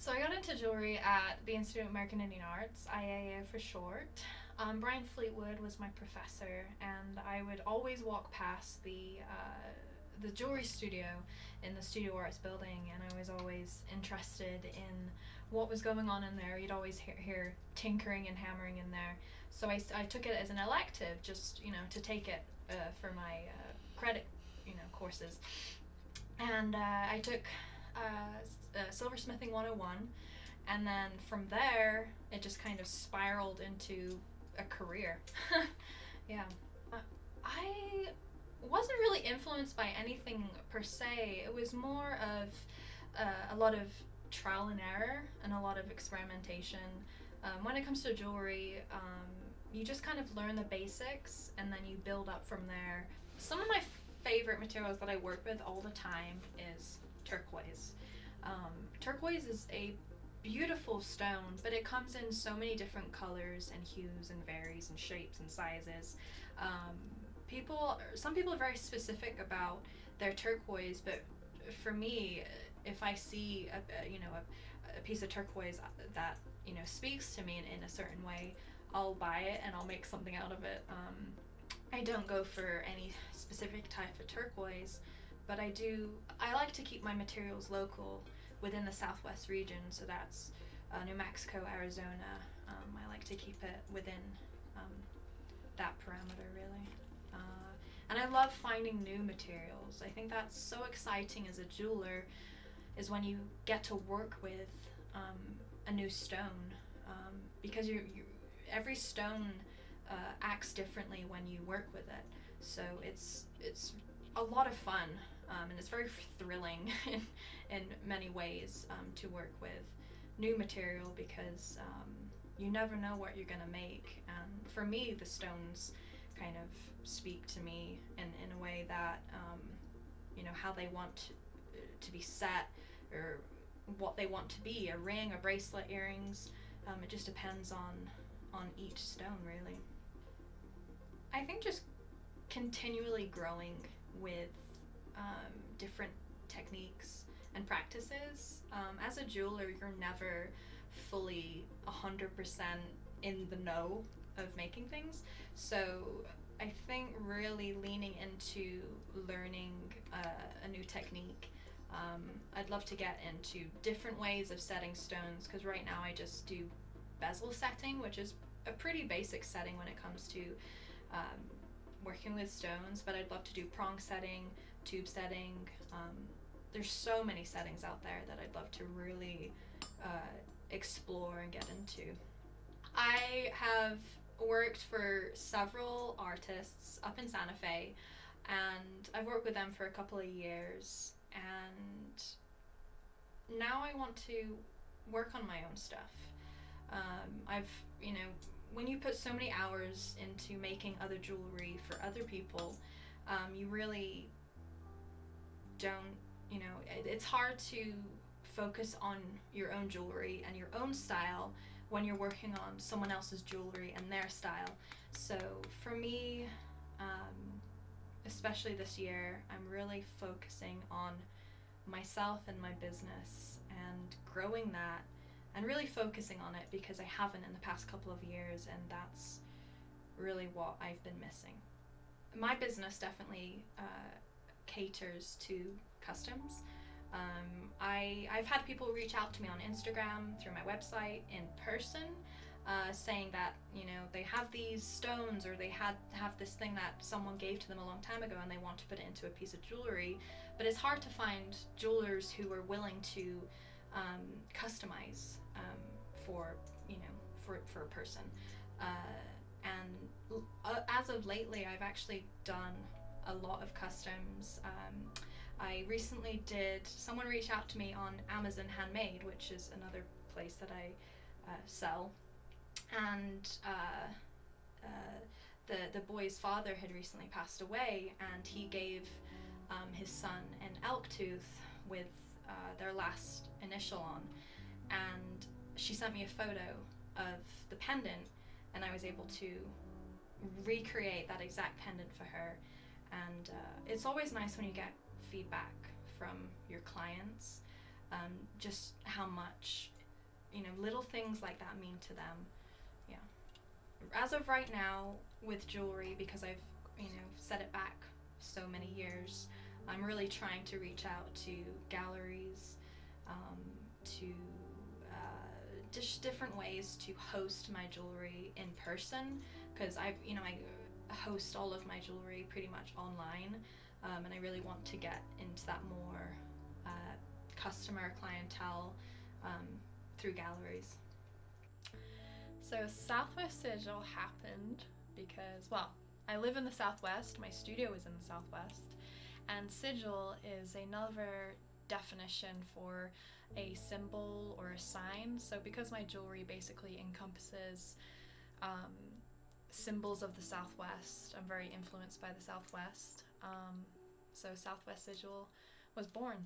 So I got into jewelry at the Institute of American Indian Arts, IAA for short. Brian Fleetwood was my professor, and I would always walk past the jewelry studio in the Studio Arts building, and I was always interested in what was going on in there. You'd always hear tinkering and hammering in there. So I took it as an elective, just to take it for my credit courses, and I took Silversmithing 101, and then from there it just kind of spiraled into a career. Yeah. Uh, I wasn't really influenced by anything per se. It was more of a lot of trial and error and a lot of experimentation. When it comes to jewelry, you just kind of learn the basics and then you build up from there. Some of my favorite materials that I work with all the time is turquoise. Turquoise is a beautiful stone, but it comes in so many different colors and hues and varies in shapes and sizes. Some people are very specific about their turquoise, but for me, if I see a piece of turquoise that speaks to me in a certain way, I'll buy it and I'll make something out of it. I don't go for any specific type of turquoise, but I like to keep my materials local within the Southwest region, so that's New Mexico, Arizona. I like to keep it within um, that parameter, really. And I love finding new materials. I think that's so exciting as a jeweler, is when you get to work with a new stone, because every stone acts differently when you work with it. So it's a lot of fun, and it's very thrilling in many ways to work with new material, because you never know what you're gonna make. And for me, the stones kind of speak to me in a way that how they want to be set, or what they want to be, a ring, a bracelet, earrings. It just depends on each stone, really. I think just continually growing with different techniques and practices. As a jeweler, you're never fully 100% in the know of making things. So I think really leaning into learning a new technique. I'd love to get into different ways of setting stones, because right now I just do bezel setting, which is a pretty basic setting when it comes to working with stones, but I'd love to do prong setting, tube setting. There's so many settings out there that I'd love to really explore and get into. I have worked for several artists up in Santa Fe, and I've worked with them for a couple of years, and now I want to work on my own stuff. I've, when you put so many hours into making other jewelry for other people, you really don't, it's hard to focus on your own jewelry and your own style when you're working on someone else's jewelry and their style. So for me, especially this year, I'm really focusing on myself and my business and growing that, and really focusing on it, because I haven't in the past couple of years, and that's really what I've been missing. My business definitely caters to customs. I've had people reach out to me on Instagram, through my website, in person, saying that they have these stones, or they have this thing that someone gave to them a long time ago, and they want to put it into a piece of jewelry. But it's hard to find jewelers who are willing to customize for for a person. And as of lately, I've actually done a lot of customs. I recently someone reached out to me on Amazon Handmade, which is another place that I sell, and the boy's father had recently passed away, and he gave his son an elk tooth with their last initial on, and she sent me a photo of the pendant, and I was able to recreate that exact pendant for her. And it's always nice when you get feedback from your clients. just how much, little things like that mean to them. Yeah. As of right now, with jewelry, because I've, set it back so many years, I'm really trying to reach out to galleries, to just different ways to host my jewelry in person, because I host all of my jewelry pretty much online, and I really want to get into that more customer clientele through galleries. So Southwest Sigil happened because, well, I live in the Southwest, my studio is in the Southwest, and sigil is another definition for a symbol or a sign. So because my jewelry basically encompasses um, symbols of the Southwest, I'm very influenced by the Southwest. So Southwest Sigil was born.